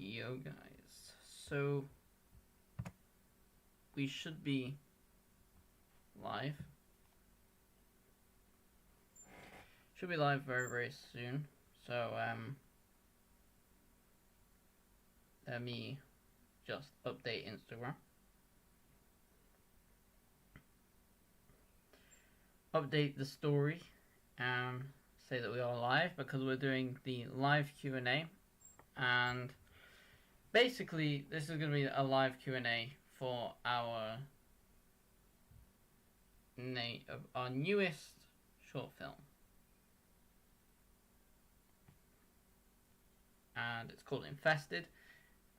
Yo guys, so we should be live. Should be live very soon. So let me just update Instagram. Update the story. Say that we are live because we're doing the live Q&A, and basically this is going to be a live Q&A for our newest short film, and it's called Infested.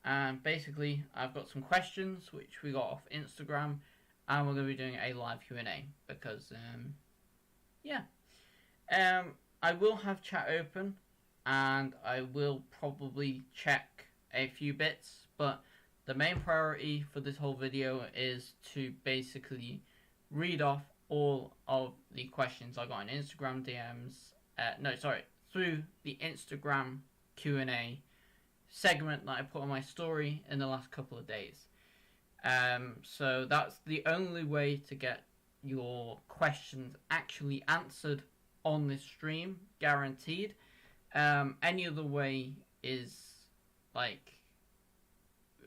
And basically I've got some questions which we got off Instagram, and we're going to be doing a live Q&A because I will have chat open, and I will probably check a few bits, but the main priority for this whole video is to basically read off all of the questions I got on Instagram DMs, through the Instagram Q&A segment that I put on my story in the last couple of days. So that's the only way to get your questions actually answered on this stream, guaranteed. Any other way is like,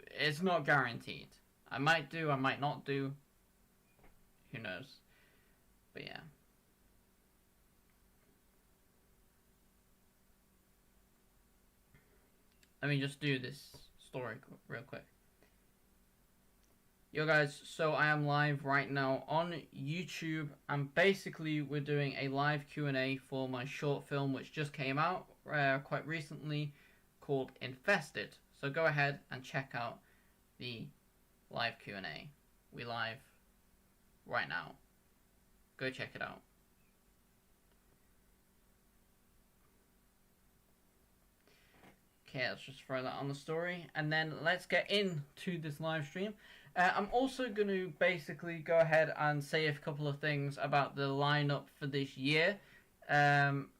it's not guaranteed. I might do, I might not do, who knows. But yeah, let me just do this story real quick. Yo guys, so I am live right now on YouTube, and basically we're doing a live Q&A for my short film which just came out quite recently, called Infested. So go ahead and check out the live Q&A. We live right now. Go check it out. Okay, let's just throw that on the story, and then let's get into this live stream. I'm also going to basically go ahead and say a couple of things about the lineup for this year.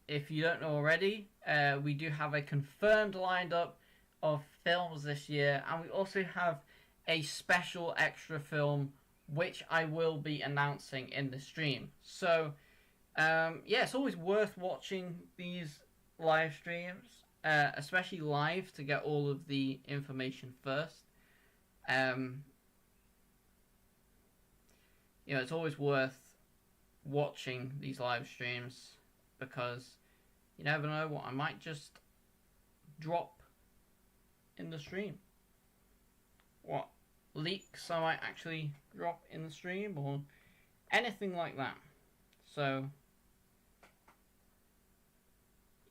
If you don't know already, we do have a confirmed lineup of films this year, and we also have a special extra film which I will be announcing in the stream. So yeah, it's always worth watching these live streams, especially live, to get all of the information first. You know, it's always worth watching these live streams because you never know what I might just drop in the stream. What leaks I might actually drop in the stream, or anything like that. So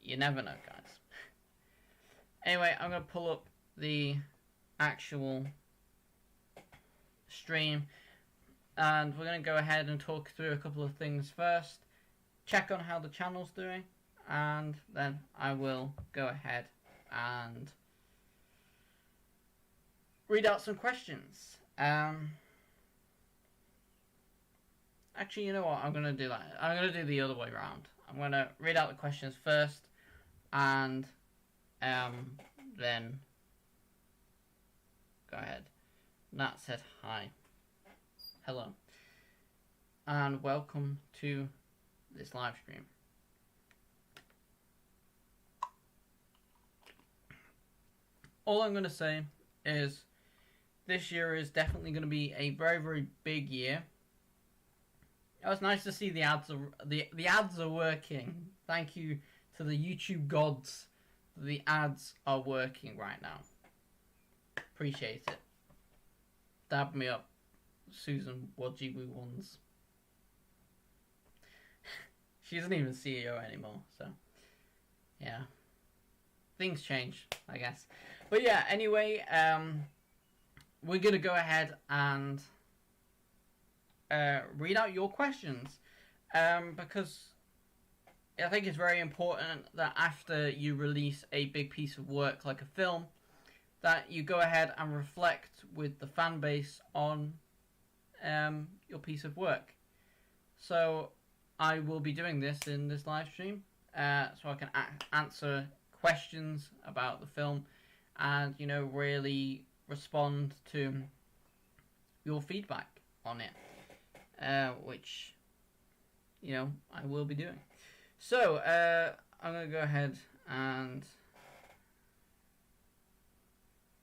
you never know, guys. Anyway, I'm going to pull up the actual stream, and we're going to go ahead and talk through a couple of things first, check on how the channel's doing, and then I will go ahead and read out some questions. Actually, you know what? I'm going to do that. I'm going to do the other way around. I'm going to read out the questions first, and then go ahead. Nat said hi. Hello. And welcome to this live stream. All I'm going to say is this year is definitely going to be a very big year. It was nice to see the ads are working. Thank you to the YouTube gods. The ads are working right now. Appreciate it. Dab me up, Susan Wajibwe ones. She isn't even CEO anymore, so yeah. Things change, I guess. But yeah, anyway, we're gonna go ahead and read out your questions, because I think it's very important that after you release a big piece of work like a film, that you go ahead and reflect with the fan base on your piece of work. So I will be doing this in this live stream, so I can answer questions about the film and, you know, really respond to your feedback on it, which, you know, I will be doing. So, I'm going to go ahead and...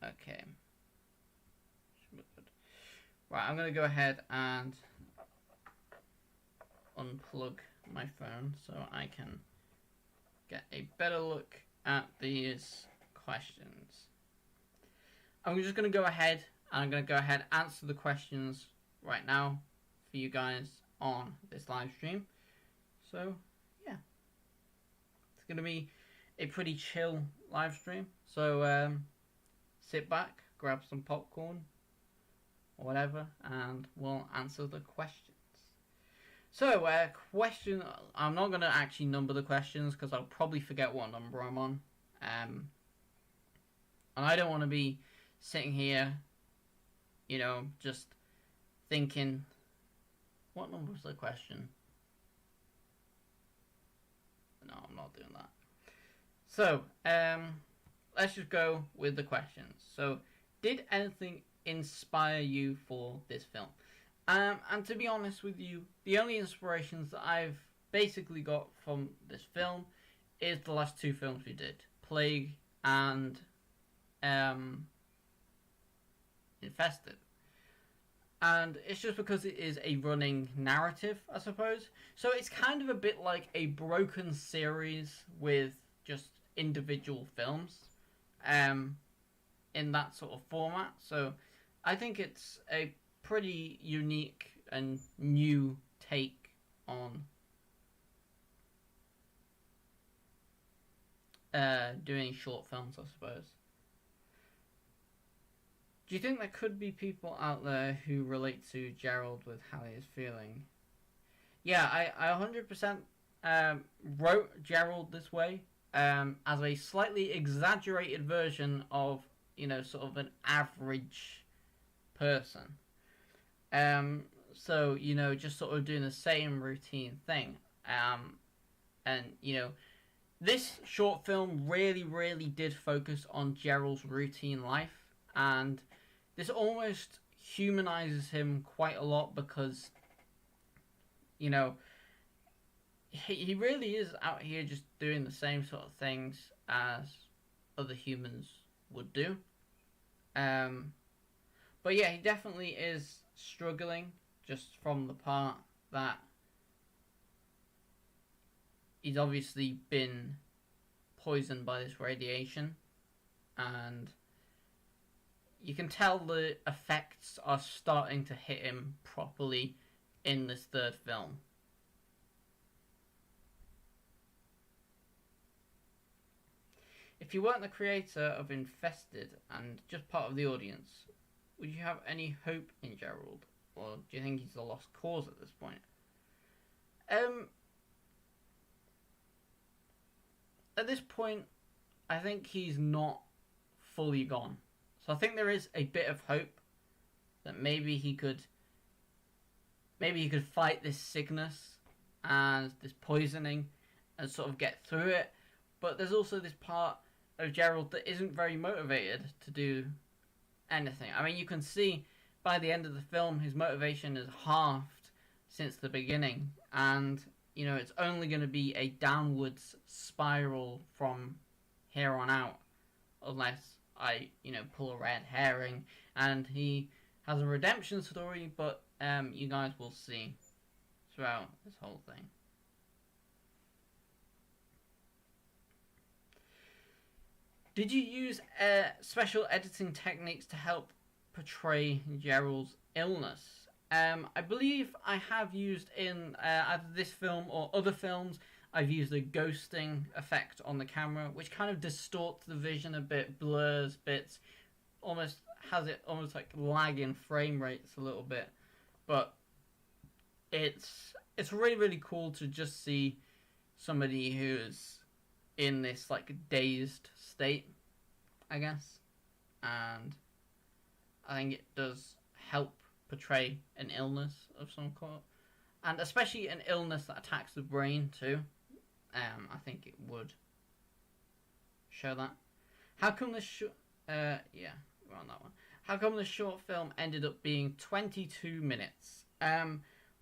Okay. Right, I'm going to go ahead and unplug my phone so I can get a better look at these questions. I'm just going to go ahead and I'm going to go ahead and answer the questions right now for you guys on this live stream. So, yeah. It's going to be a pretty chill live stream. So, sit back, grab some popcorn or whatever, and we'll answer the questions. So, question... I'm not going to actually number the questions because I'll probably forget what number I'm on. And I don't want to be sitting here, you know, just thinking, what number was the question? No, I'm not doing that. So, let's just go with the questions. So, did anything inspire you for this film? And to be honest with you, the only inspirations that I've basically got from this film is the last two films we did, Plague and Infested. And it's just because it is a running narrative, I suppose. So it's kind of a bit like a broken series with just individual films in that sort of format. So I think it's a pretty unique and new take on doing short films, I suppose. Do you think there could be people out there who relate to Gerald with how he is feeling? Yeah, I 100% wrote Gerald this way as a slightly exaggerated version of, you know, sort of an average person. So, you know, just sort of doing the same routine thing. And, you know, this short film really did focus on Gerald's routine life. And this almost humanizes him quite a lot because, you know, he really is out here just doing the same sort of things as other humans would do. But yeah, he definitely is struggling just from the part that he's obviously been poisoned by this radiation, and you can tell the effects are starting to hit him properly in this third film. If you weren't the creator of Infested and just part of the audience, would you have any hope in Gerald? Or do you think he's a lost cause at this point? At this point, I think he's not fully gone. So I think there is a bit of hope that maybe he could fight this sickness and this poisoning and sort of get through it. But there's also this part of Gerald that isn't very motivated to do anything. I mean, you can see by the end of the film his motivation is halved since the beginning, and you know it's only going to be a downwards spiral from here on out unless I, you know, pull a red herring and he has a redemption story. But you guys will see throughout this whole thing. Did you use special editing techniques to help portray Gerald's illness? I believe I have used in either this film or other films, I've used a ghosting effect on the camera, which kind of distorts the vision a bit, blurs bits, almost has it almost like lagging frame rates a little bit. But it's really cool to just see somebody who's in this like dazed state, I guess, and I think it does help portray an illness of some sort, and especially an illness that attacks the brain too. I think it would show that. How come this Yeah, we're on that one. How come the short film ended up being 22 minutes?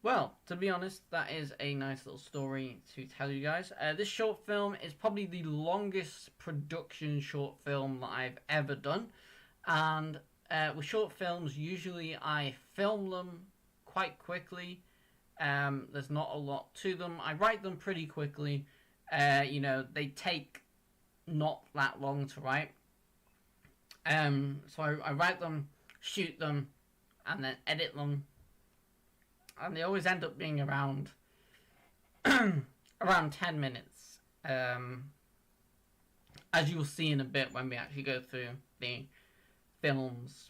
Well, to be honest, that is a nice little story to tell you guys. This short film is probably the longest production short film that I've ever done. And with short films, usually I film them quite quickly. There's not a lot to them. I write them pretty quickly. They take not that long to write. So I write them, shoot them, and then edit them, and they always end up being around around 10 minutes. As you'll see in a bit when we actually go through the films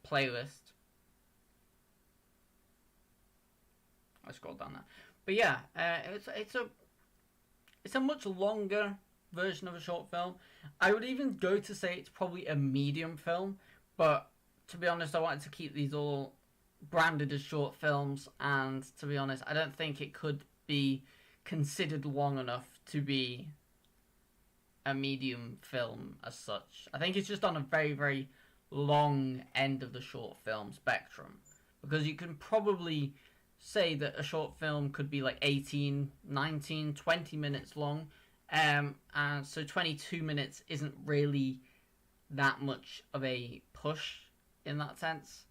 playlist. I scrolled down that, but yeah, it's a much longer version of a short film. I would even go to say it's probably a medium film, but to be honest, I wanted to keep these all branded as short films, and to be honest, I don't think it could be considered long enough to be a medium film as such. I think it's just on a very, very long end of the short film spectrum, because you can probably say that a short film could be like 18, 19, 20 minutes long, and so 22 minutes isn't really that much of a push in that sense,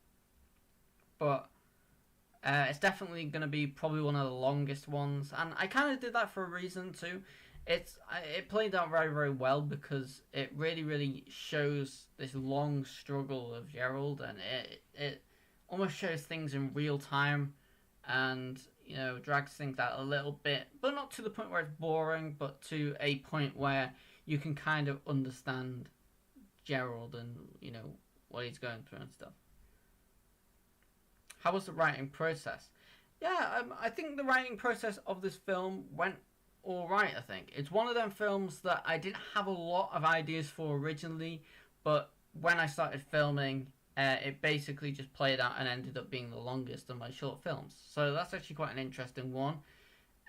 but it's definitely going to be probably one of the longest ones, and I kind of did that for a reason too. It played out very, very well, because it really, really shows this long struggle of Gerald, and it almost shows things in real time, and drags things out a little bit, but not to the point where it's boring, but to a point where you can kind of understand Gerald and what he's going through and stuff. How was the writing process? Yeah, I think the writing process of this film went alright, I think. It's one of them films that I didn't have a lot of ideas for originally, but when I started filming, it basically just played out and ended up being the longest of my short films. So that's actually quite an interesting one.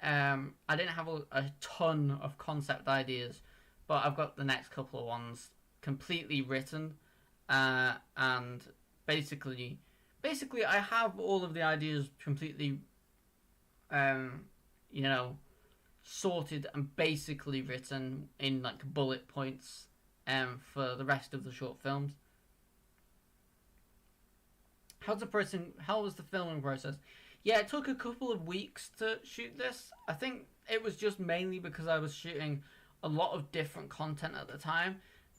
I didn't have a ton of concept ideas, but I've got the next couple of ones completely written, and basically I have all of the ideas completely sorted and basically written in like bullet points for the rest of the short films. How was the filming process? Yeah, it took a couple of weeks to shoot this. I think it was just mainly because I was shooting a lot of different content at the time.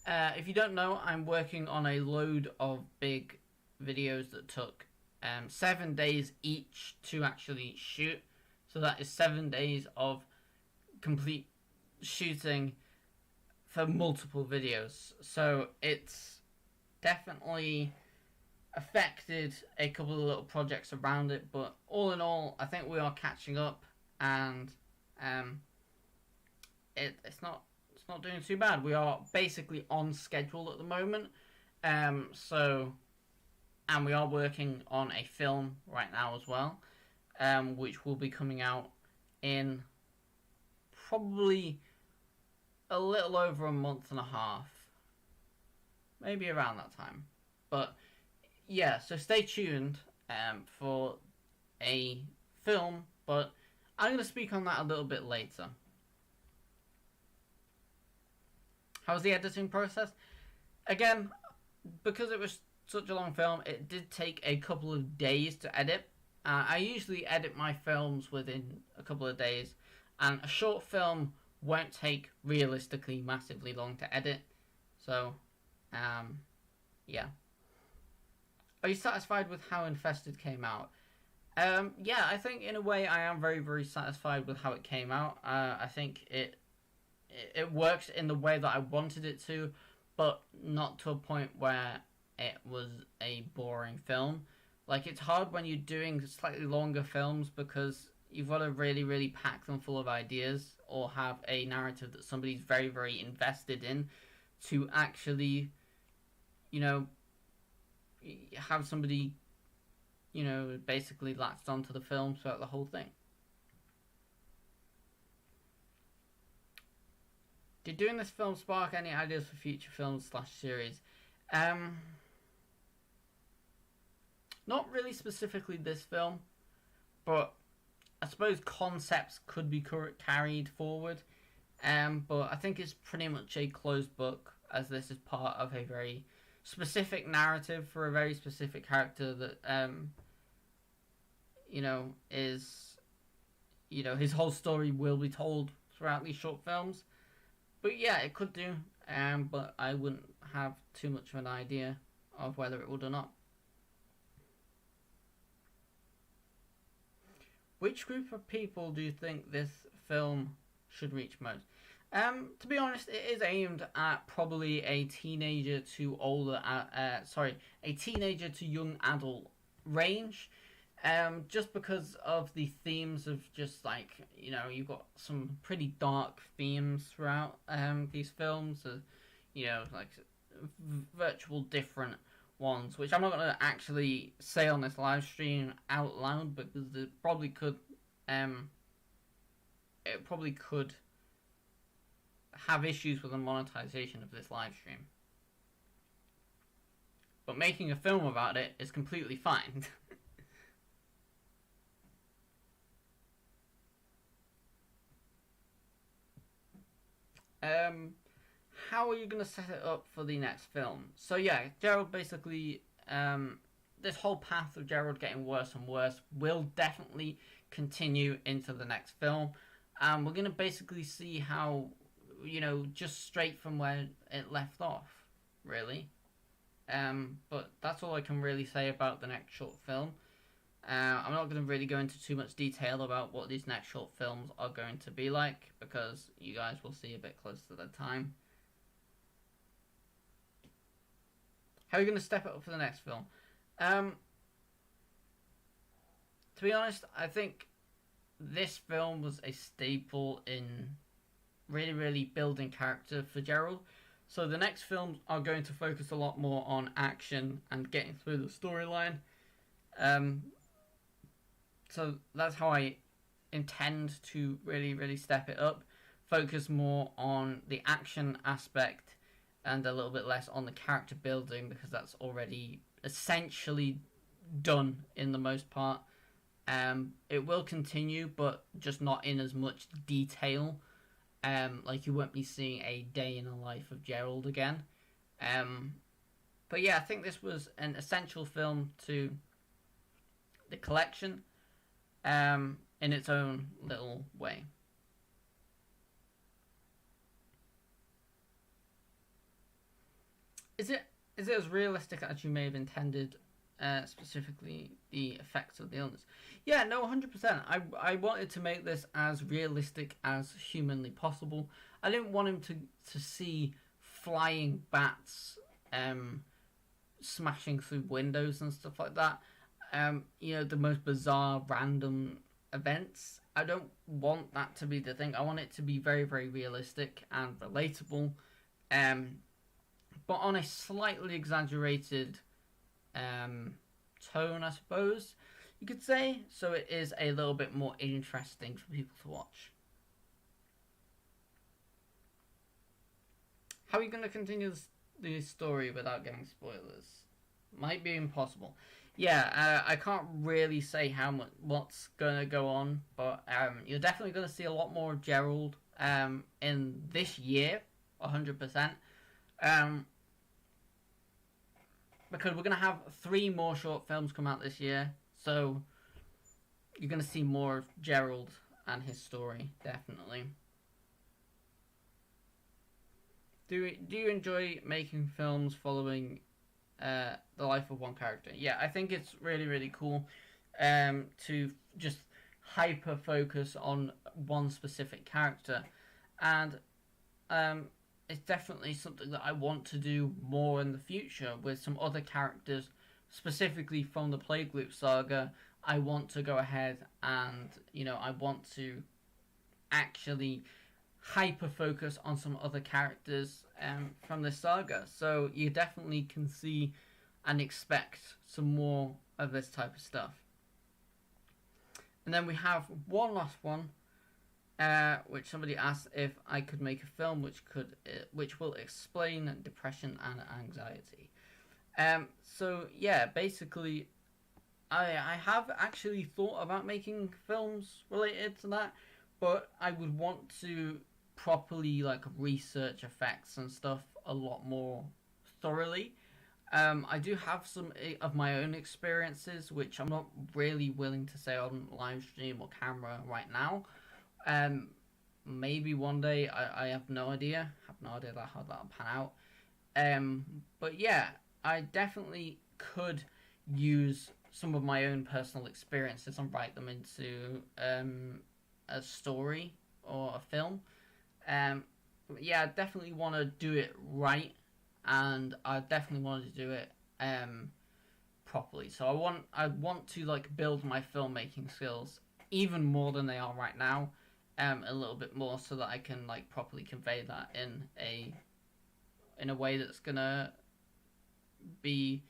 If you don't know, I'm working on a load of big videos that took 7 days each to actually shoot. So that is 7 days of complete shooting for multiple videos. So it's definitely affected a couple of little projects around it, but all in all, I think we are catching up, and it's not doing too bad. We are basically on schedule at the moment, and we are working on a film right now as well, which will be coming out in probably a little over a month and a half, maybe around that time. But yeah, so stay tuned for a film, but I'm going to speak on that a little bit later. How's the editing process? Again, because it was such a long film, it did take a couple of days to edit. I usually edit my films within a couple of days, and a short film won't take realistically massively long to edit. So, yeah. Are you satisfied with how Infested came out? Yeah, I think in a way I am very, very satisfied with how it came out. I think it works in the way that I wanted it to, but not to a point where it was a boring film. Like, it's hard when you're doing slightly longer films, because you've got to really, really pack them full of ideas, or have a narrative that somebody's very, very invested in, to actually, have somebody, basically latched onto the film throughout the whole thing. Did doing this film spark any ideas for future films / series? Not really specifically this film, but I suppose concepts could be carried forward. But I think it's pretty much a closed book, as this is part of a very specific narrative for a very specific character that, is, his whole story will be told throughout these short films. But yeah, it could do, but I wouldn't have too much of an idea of whether it would or not. Which group of people do you think this film should reach most? To be honest, it is aimed at probably a teenager to a teenager to young adult range. Just because of the themes of just like, you've got some pretty dark themes throughout these films, like virtual different ones, which I'm not going to actually say on this live stream out loud because it probably could have issues with the monetization of this live stream. But making a film about it is completely fine. How are you going to set it up for the next film? So yeah, Gerald basically, this whole path of Gerald getting worse and worse will definitely continue into the next film. We're going to basically see how, just straight from where it left off, really. But that's all I can really say about the next short film. I'm not going to really go into too much detail about what these next short films are going to be like, because you guys will see a bit closer to the time. How are you going to step it up for the next film? To be honest, I think this film was a staple in really, really building character for Gerald. So the next films are going to focus a lot more on action and getting through the storyline. So that's how I intend to really, really step it up. Focus more on the action aspect and a little bit less on the character building, because that's already essentially done in the most part. It will continue, but just not in as much detail. Like you won't be seeing a day in the life of Gerald again. But yeah, I think this was an essential film to the collection, in its own little way. Is it as realistic as you may have intended? Specifically the effects of the illness. Yeah, no, 100%. I wanted to make this as realistic as humanly possible. I didn't want him to see flying bats smashing through windows and stuff like that. The most bizarre random events. I don't want that to be the thing. I want it to be very, very realistic and relatable. But on a slightly exaggerated tone, I suppose you could say, so it is a little bit more interesting for people to watch. How are you going to continue the story without getting spoilers? Might be impossible. Yeah, I can't really say what's going to go on, but you're definitely going to see a lot more of Gerald in this year, 100%. Because we're going to have 3 more short films come out this year. So you're going to see more of Gerald and his story, definitely. Do you enjoy making films following the life of one character? Yeah, I think it's really, really cool to just hyper-focus on one specific character. And it's definitely something that I want to do more in the future with some other characters, specifically from the Plague Loop saga. I want to go ahead and, I want to actually hyper-focus on some other characters from this saga. So you definitely can see and expect some more of this type of stuff. And then we have one last one. which somebody asked if I could make a film which will explain depression and anxiety. So yeah, basically, I have actually thought about making films related to that, but I would want to properly like research effects and stuff a lot more thoroughly. I do have some of my own experiences, which I'm not really willing to say on live stream or camera right now. Um, Maybe one day. I have no idea. Have no idea how that'll pan out. But yeah, I definitely could use some of my own personal experiences and write them into a story or a film. Um, yeah, I definitely want to do it right, and I definitely want to do it properly. So I want to like build my filmmaking skills even more than they are right now, a little bit more, so that I can like properly convey that in a way that's gonna be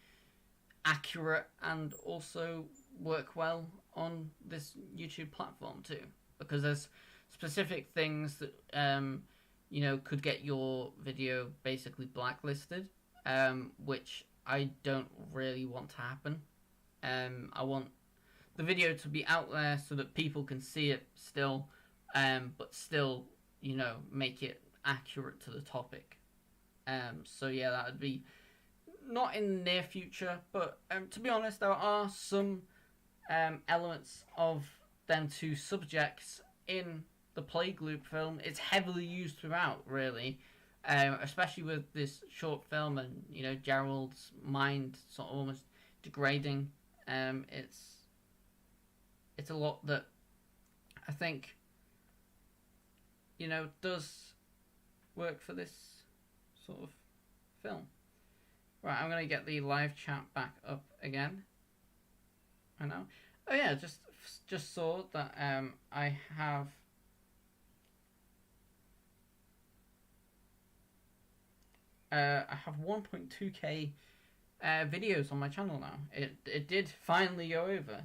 accurate and also work well on this YouTube platform too. Because there's specific things that could get your video basically blacklisted, which I don't really want to happen. I want the video to be out there so that people can see it still, but still, make it accurate to the topic. So yeah, that would be not in the near future, but to be honest, there are some elements of them two subjects in the Plague Loop film. It's heavily used throughout, really, especially with this short film and Gerald's mind sort of almost degrading. It's a lot that I think does work for this sort of film. Right, I'm gonna get the live chat back up again. I know. Oh yeah, just saw that I have I have 1.2k videos on my channel now. It did finally go over.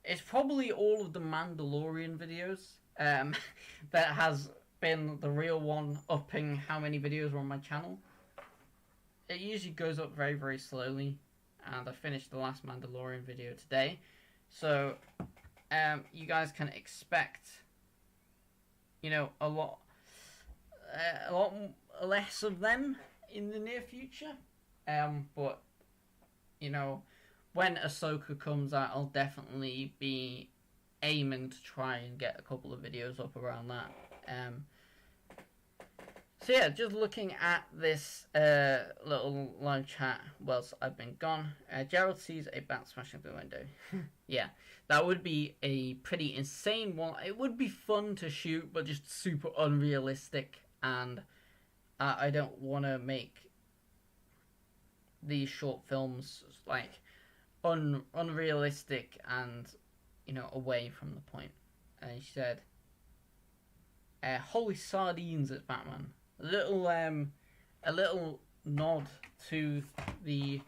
It's probably all of the Mandalorian videos that has been the real one upping how many videos are on my channel. It usually goes up very, very slowly, and I finished the last Mandalorian video today, so you guys can expect a lot less of them in the near future. But when Ahsoka comes out, I'll definitely be aiming to try and get a couple of videos up around that. So yeah, just looking at this little live chat whilst I've been gone. Gerald sees a bat smashing through the window. Yeah, that would be a pretty insane one. It would be fun to shoot, but just super unrealistic, and I don't want to make these short films like unrealistic and away from the point. And he said, "Holy sardines, it's Batman." A little nod to the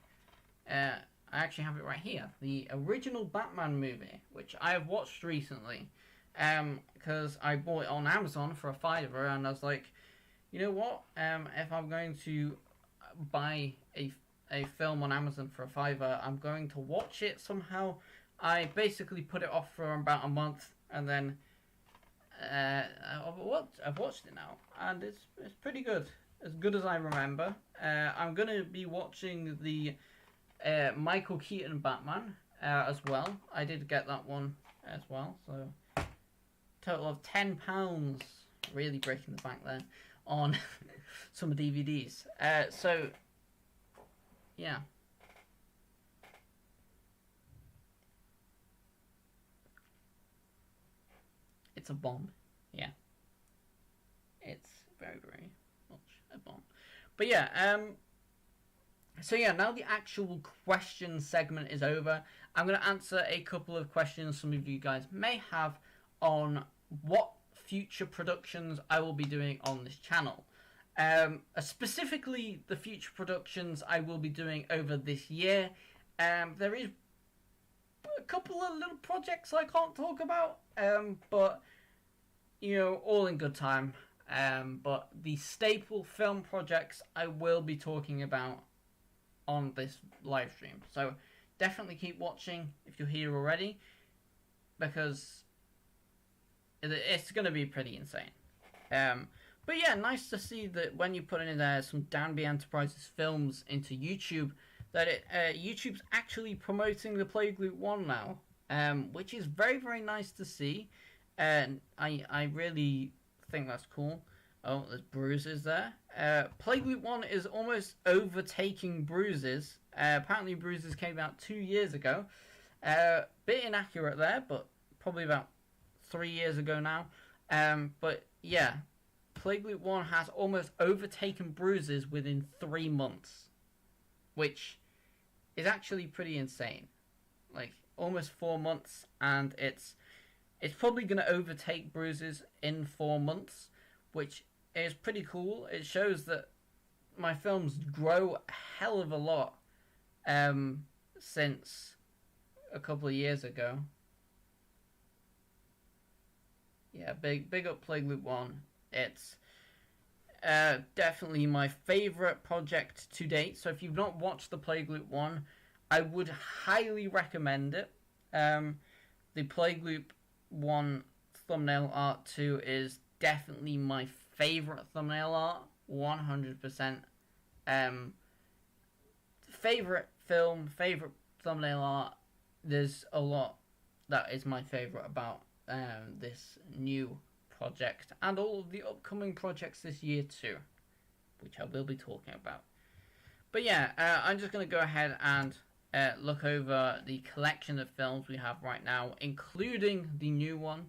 I actually have it right here, the original Batman movie, which I have watched recently, because I bought it on Amazon for $5, and I was like, you know what, if I'm going to buy a film on Amazon for $5, I'm going to watch it somehow. I basically put it off for about a month, and then I've watched it now, and it's pretty good, as good as I remember. I'm gonna be watching the Michael Keaton Batman as well. I did get that one as well, so total of £10, really breaking the bank there on some DVDs. So yeah. It's a bomb. Yeah. It's very, very much a bomb. But yeah, so yeah, now the actual question segment is over. I'm going to answer a couple of questions some of you guys may have on what future productions I will be doing on this channel. Specifically, the future productions I will be doing over this year. There is a couple of little projects I can't talk about, but all in good time. But the staple film projects I will be talking about on this live stream. So definitely keep watching if you're here already, because it's going to be pretty insane. But yeah, nice to see that when you put in there some Danby Enterprises films into YouTube, that YouTube's actually promoting the Playgroup 1 now, which is very, very nice to see. And I really think that's cool. Oh, there's Bruises there. Playgroup 1 is almost overtaking Bruises. Apparently Bruises came out 2 years ago. Bit inaccurate there, but probably about 3 years ago now. But yeah, Playgroup 1 has almost overtaken Bruises within 3 months, which is actually pretty insane. Like, almost 4 months, and it's probably going to overtake Bruises in 4 months, which is pretty cool. It shows that my films grow a hell of a lot since a couple of years ago. Yeah, big up Playgroup 1. It's definitely my favourite project to date. So if you've not watched the Playgroup 1, I would highly recommend it. The Playgroup 1 thumbnail art 2 is definitely my favourite thumbnail art, 100%. Favourite film, favourite thumbnail art, there's a lot that is my favourite about this new project, and all of the upcoming projects this year too, which I will be talking about. But yeah, I'm just going to go ahead and look over the collection of films we have right now, including the new one.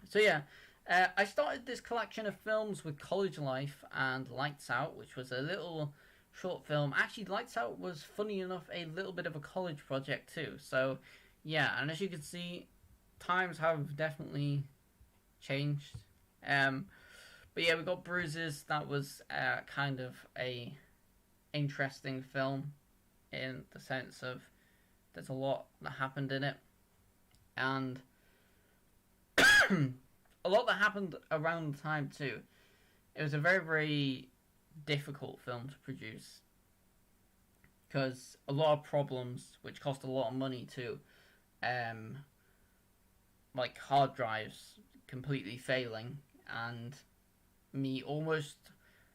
So yeah, I started this collection of films with College Life and Lights Out, which was a little short film. Actually, Lights Out was, funny enough, a little bit of a college project too. So yeah, and as you can see, times have definitely changed. But yeah, we got Bruises. That was kind of a interesting film in the sense of there's a lot that happened in it, and a lot that happened around the time too. It was a very, very difficult film to produce because a lot of problems, which cost a lot of money too, like hard drives completely failing, and me almost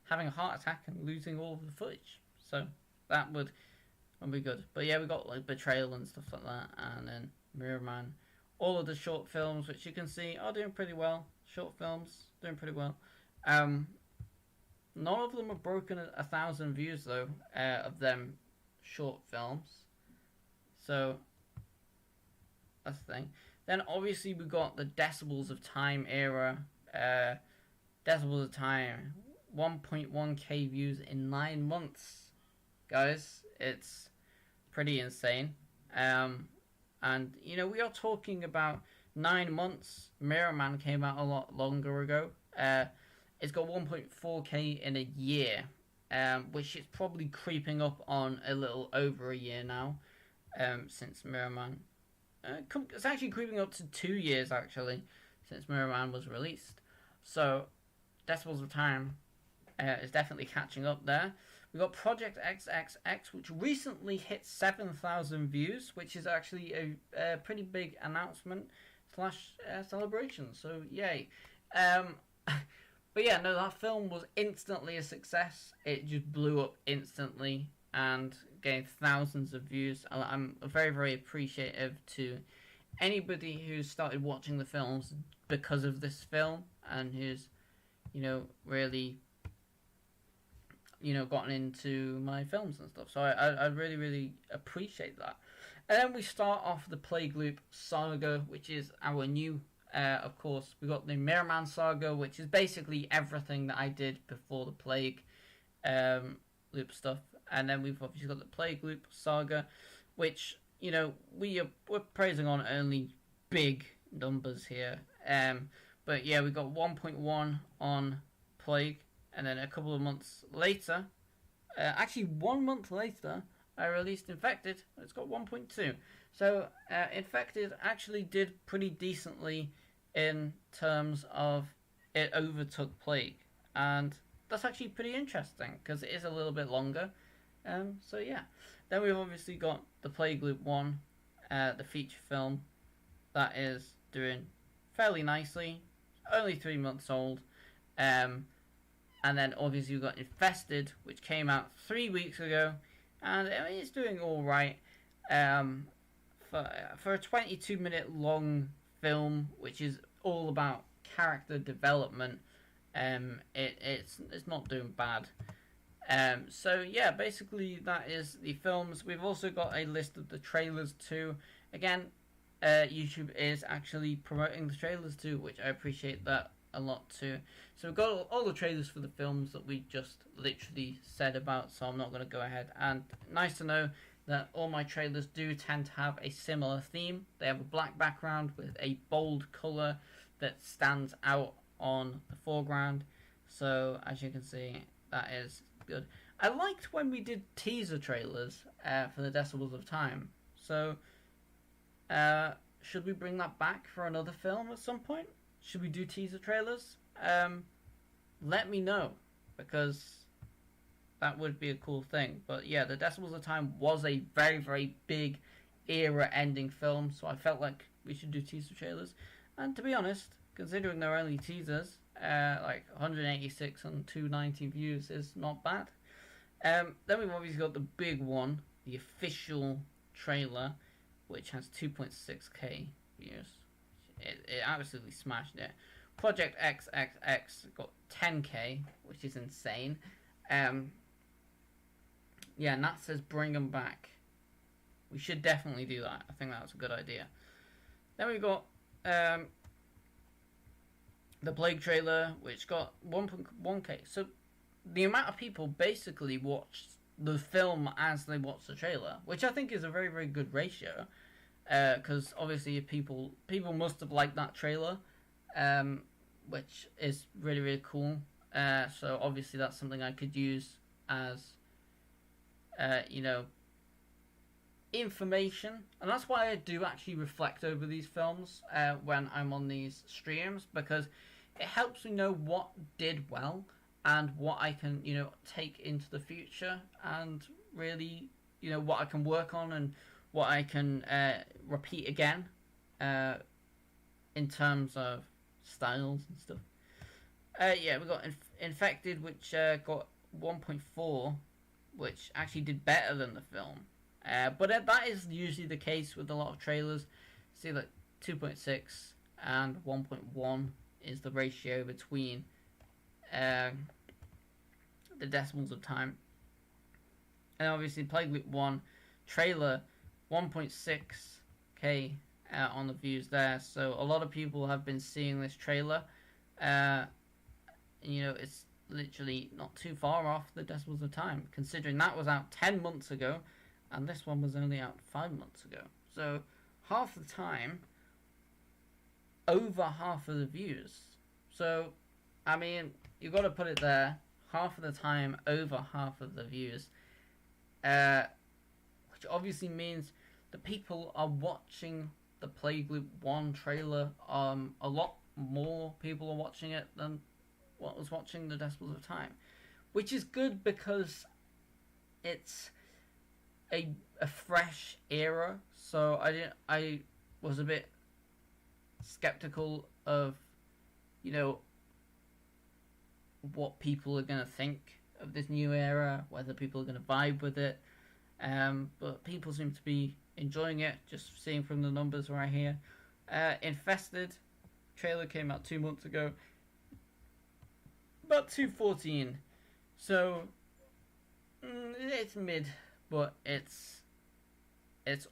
having a heart attack and losing all of the footage. So that would be good. But yeah, we got like Betrayal and stuff like that, and then Mirror Man. All of the short films, which you can see, are doing pretty well. Short films doing pretty well. None of them have broken 1,000 views though, of them short films. So that's the thing. Then obviously we got the Decibels of Time era. Decibels of Time, 1.1k views in 9 months. Guys, it's pretty insane. And we are talking about 9 months. Mirror Man came out a lot longer ago. It's got 1.4k in a year, which is probably creeping up on a little over a year now, since Mirror Man. It's actually creeping up to 2 years, actually, since Mirror Man was released. So, Decibels of Time is definitely catching up there. We got Project XXX, which recently hit 7,000 views, which is actually a pretty big announcement / celebration. So, yay. But yeah, no, that film was instantly a success. It just blew up instantly and gained thousands of views. I'm very, very appreciative to anybody who's started watching the films because of this film and who's, really, gotten into my films and stuff. So I really, really appreciate that. And then we start off the Playgroup saga, which is our new, of course, we got the Mirror Man saga, which is basically everything that I did before the Plague loop stuff. And then we've obviously got the Playgroup saga, which, we're praising on only big numbers here. But yeah, we got 1.1 on Plague, and then a couple of months later, actually 1 month later, I released Infected. It's got 1.2. So Infected actually did pretty decently in terms of it overtook Plague, and that's actually pretty interesting because it is a little bit longer. So yeah, then we've obviously got the Plague Loop One, the feature film that is doing fairly nicely, only 3 months old. And then obviously we've got Infested, which came out 3 weeks ago, and I mean, it's doing all right. For a 22-minute long film, which is all about character development, it's not doing bad. So yeah, basically that is the films. We've also got a list of the trailers too. Again, YouTube is actually promoting the trailers too, which I appreciate that a lot too. So we've got all the trailers for the films that we just literally said about, so I'm not going to go ahead. And nice to know that all my trailers do tend to have a similar theme. They have a black background with a bold colour that stands out on the foreground. So as you can see, that is good. I liked when we did teaser trailers for the Decibels of Time. So should we bring that back for another film at some point? Should we do teaser trailers? Let me know, because that would be a cool thing. But yeah, the Decibels of Time was a very, very big era-ending film, so I felt like we should do teaser trailers. And to be honest, considering they're only teasers, like 186 and 290 views is not bad. Then we've obviously got the big one, the official trailer, which has 2.6k views. It absolutely smashed it. Project XXX got 10k, which is insane. Yeah, Nat says bring them back. We should definitely do that. I think that's a good idea. Then we've got the Plague trailer, which got 1.1k. So the amount of people basically watched the film as they watched the trailer, which I think is a very, very good ratio. Because obviously people must have liked that trailer, which is really, really cool. So obviously that's something I could use as, information. And that's why I do actually reflect over these films when I'm on these streams, because it helps me know what did well and what I can, take into the future, and really, what I can work on and what I can repeat again in terms of styles and stuff. Yeah, we got Infected, which got 1.4, which actually did better than the film. But that is usually the case with a lot of trailers. See, like 2.6 and 1.1 is the ratio between the Decibels of Time. And obviously, Plague Loop 1 trailer, 1.6k on the views there. So a lot of people have been seeing this trailer. It's literally not too far off the Decibels of Time, considering that was out 10 months ago, and this one was only out 5 months ago. So half the time, over half of the views. So, I mean, you've got to put it there. Half of the time, over half of the views. Which obviously means the people are watching the Plague Loop 1 trailer. A lot more people are watching it than what was watching the Decibels of Time. Which is good, because it's a fresh era. So I was a bit skeptical of, what people are going to think of this new era, whether people are going to vibe with it. But people seem to be enjoying it, just seeing from the numbers right here. Infested trailer came out 2 months ago, about 214. So it's mid, but it's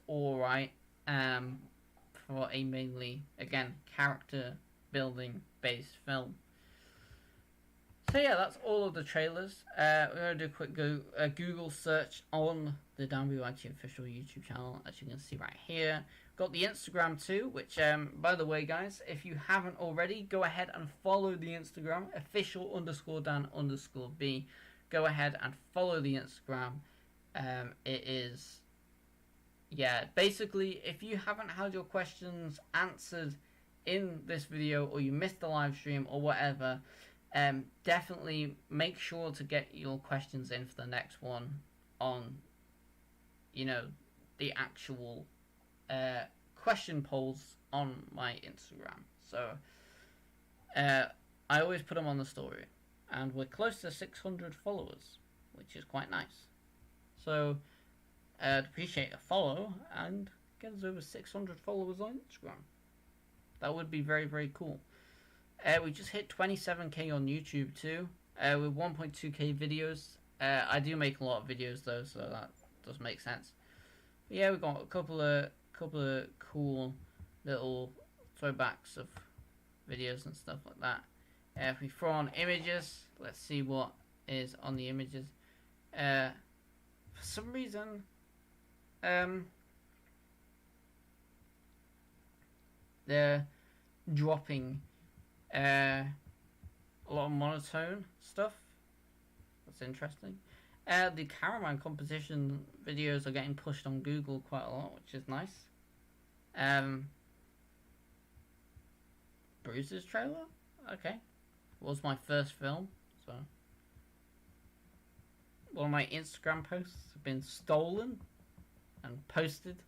alright for a mainly, again, character building based film. So yeah, that's all of the trailers. We're going to do a quick Google search on the WIT official YouTube channel, as you can see right here. Got the Instagram too, which, by the way, guys, if you haven't already, go ahead and follow the Instagram, official_Dan_B. Go ahead and follow the Instagram. It is, basically, if you haven't had your questions answered in this video or you missed the live stream or whatever, definitely make sure to get your questions in for the next one on, you know, the actual question polls on my Instagram. So I always put them on the story, and we're close to 600 followers, which is quite nice. So I'd appreciate a follow and get us over 600 followers on Instagram. That would be very, very cool. We just hit 27k on YouTube too, with 1.2k videos. I do make a lot of videos though, so that does make sense. But yeah, we've got a couple of cool little throwbacks of videos and stuff like that. If we throw on images, let's see what is on the images. For some reason, they're dropping a lot of monotone stuff. That's interesting. The cameraman competition videos are getting pushed on Google quite a lot, which is nice. Bruce's trailer? Okay. Was my first film, so one of my Instagram posts have been stolen and posted.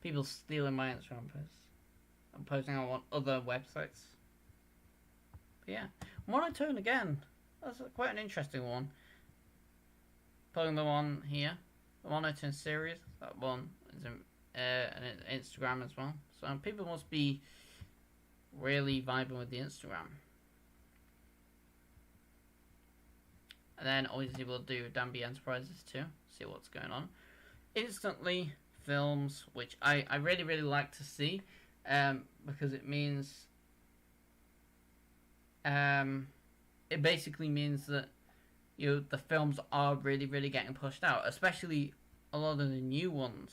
People stealing my Instagram posts and posting them on other websites. But yeah, monotone again. That's quite an interesting one. Putting them on here. The monotone series. That one is in Instagram as well. So people must be really vibing with the Instagram. And then obviously we'll do Danby Enterprises too. See what's going on. Instantly films, which I really, really like to see. Because it means it basically means that, you know, the films are really, really getting pushed out, especially a lot of the new ones.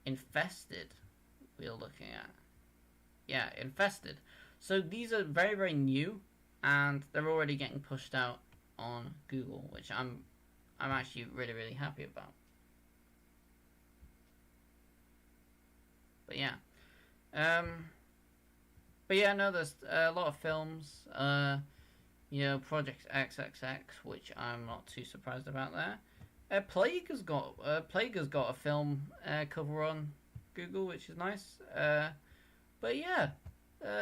Infested, we're looking at. Yeah, Infested. So these are very, very new, and they're already getting pushed out on Google, which I'm actually really, really happy about. But yeah. But yeah, no, there's a lot of films. You know, Project XXX, which I'm not too surprised about there. Plague has got a film cover on Google, which is nice. But yeah,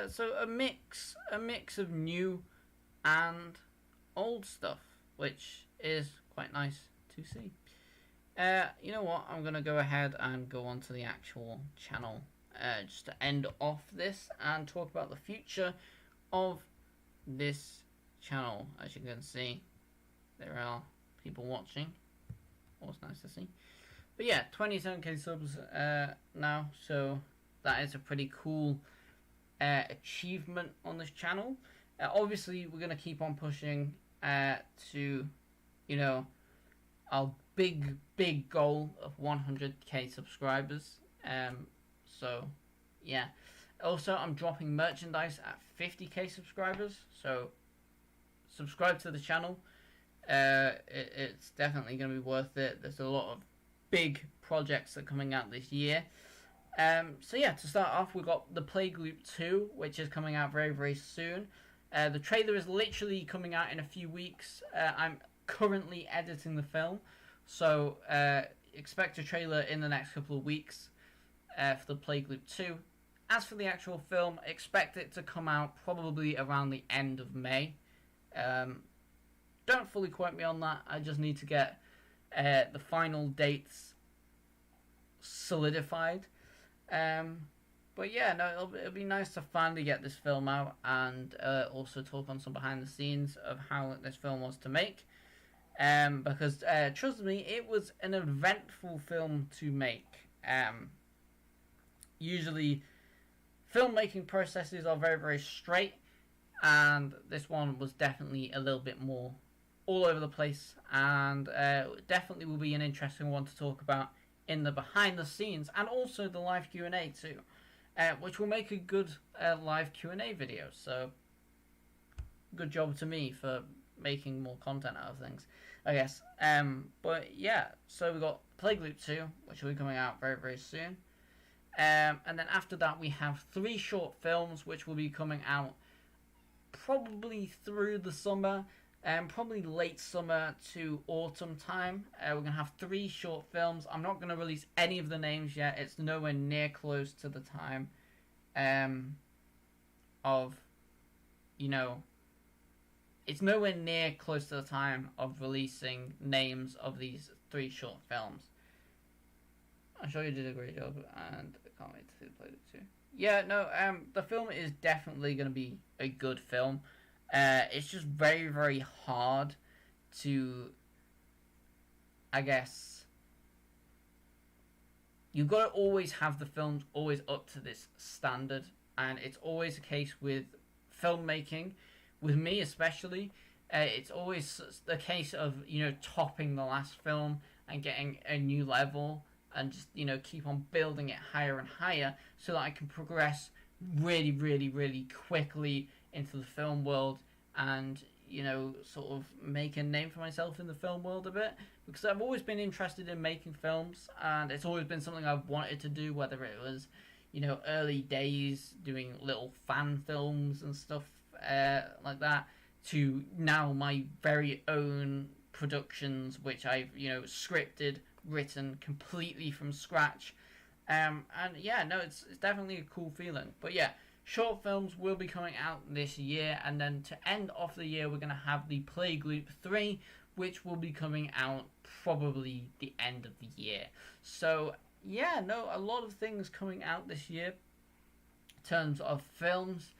so a mix of new and old stuff, which is quite nice to see. You know what? I'm gonna go ahead and go on to the actual channel, just to end off this and talk about the future of this channel. As you can see, there are people watching. Always nice to see. But yeah, 27k subs now, so that is a pretty cool achievement on this channel. Obviously, we're gonna keep on pushing to, you know, our big goal of 100k subscribers. So yeah. Also, I'm dropping merchandise at 50k subscribers, so subscribe to the channel. It's definitely going to be worth it. There's a lot of big projects that are coming out this year. So yeah, to start off, we've got The Plague Loop 2, which is coming out very, very soon. The trailer is literally coming out in a few weeks. I'm currently editing the film, so expect a trailer in the next couple of weeks for The Plague Loop 2. As for the actual film, expect it to come out probably around the end of May. Don't fully quote me on that. I just need to get the final dates solidified. But yeah, no, it'll be nice to finally get this film out and also talk on some behind the scenes of how this film was to make. Because trust me, it was an eventful film to make. Usually, filmmaking processes are very, very straight, and this one was definitely a little bit more all over the place, and definitely will be an interesting one to talk about in the behind the scenes, and also the live Q&A too, which will make a good live Q&A video. So good job to me for making more content out of things, I guess. But yeah, so we got Plague Loop 2, which will be coming out very, very soon. And then after that we have 3 short films which will be coming out probably through the summer, probably late summer to autumn time. We're going to have 3 short films. I'm not going to release any of the names yet. It's nowhere near close to the time of, you know, it's nowhere near close to the time of releasing names of these 3 short films. I'm sure you did a great job, and I can't wait to play it too. Yeah, no, the film is definitely going to be a good film. It's just very, very hard to, I guess, you've got to always have the films always up to this standard, and it's always the case with filmmaking, with me especially. It's always the case of, you know, topping the last film and getting a new level, and just, you know, keep on building it higher and higher so that I can progress really, really, really quickly into the film world and, you know, sort of make a name for myself in the film world a bit. Because I've always been interested in making films, and it's always been something I've wanted to do, whether it was, you know, early days doing little fan films and stuff like that, to now my very own productions, which I've, you know, scripted, written completely from scratch. And yeah, no, it's definitely a cool feeling. But yeah, short films will be coming out this year, and then to end off the year we're going to have the Plague Loop 3, which will be coming out probably the end of the year. So yeah, no, a lot of things coming out this year in terms of films.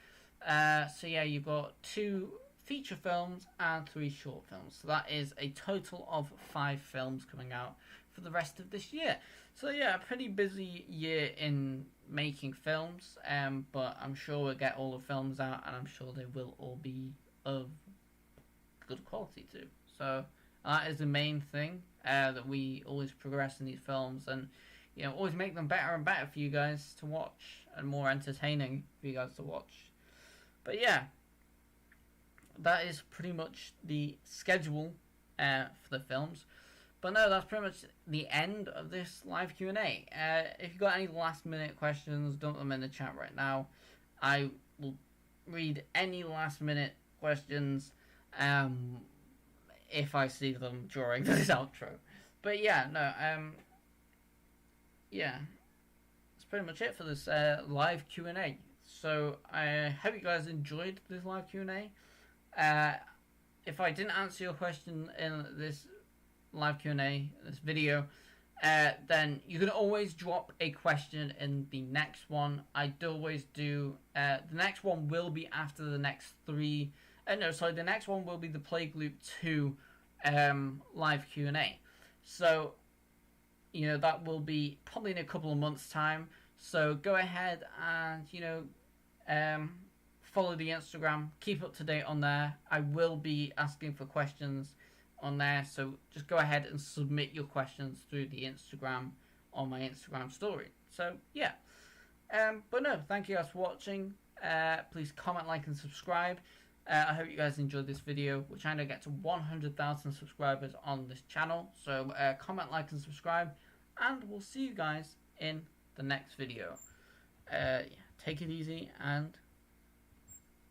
So yeah, you've got 2 feature films and 3 short films. So that is a total of 5 films coming out for the rest of this year. So yeah, a pretty busy year in making films, but I'm sure we'll get all the films out, and I'm sure they will all be of good quality too. So that is the main thing, that we always progress in these films, and, you know, always make them better and better for you guys to watch, and more entertaining for you guys to watch. But yeah, that is pretty much the schedule for the films. But no, that's pretty much the end of this live Q&A. If you've got any last minute questions, dump them in the chat right now. I will read any last minute questions if I see them during this outro. But yeah, no, yeah, that's pretty much it for this live Q&A. So I hope you guys enjoyed this live Q&A. If I didn't answer your question in this live Q&A, this video, then you can always drop a question in the next one. I do always do. The next one will be after the next 3. The next one will be the Plague Loop 2 live Q&A. So, you know, that will be probably in a couple of months' time. So go ahead and, you know, follow the Instagram. Keep up to date on there. I will be asking for questions on there, so just go ahead and submit your questions through the Instagram on my Instagram story. So yeah, but no, thank you guys for watching. Please comment, like, and subscribe. I hope you guys enjoyed this video. We're trying to get to 100,000 subscribers on this channel, so comment, like, and subscribe, and we'll see you guys in the next video. Yeah, take it easy and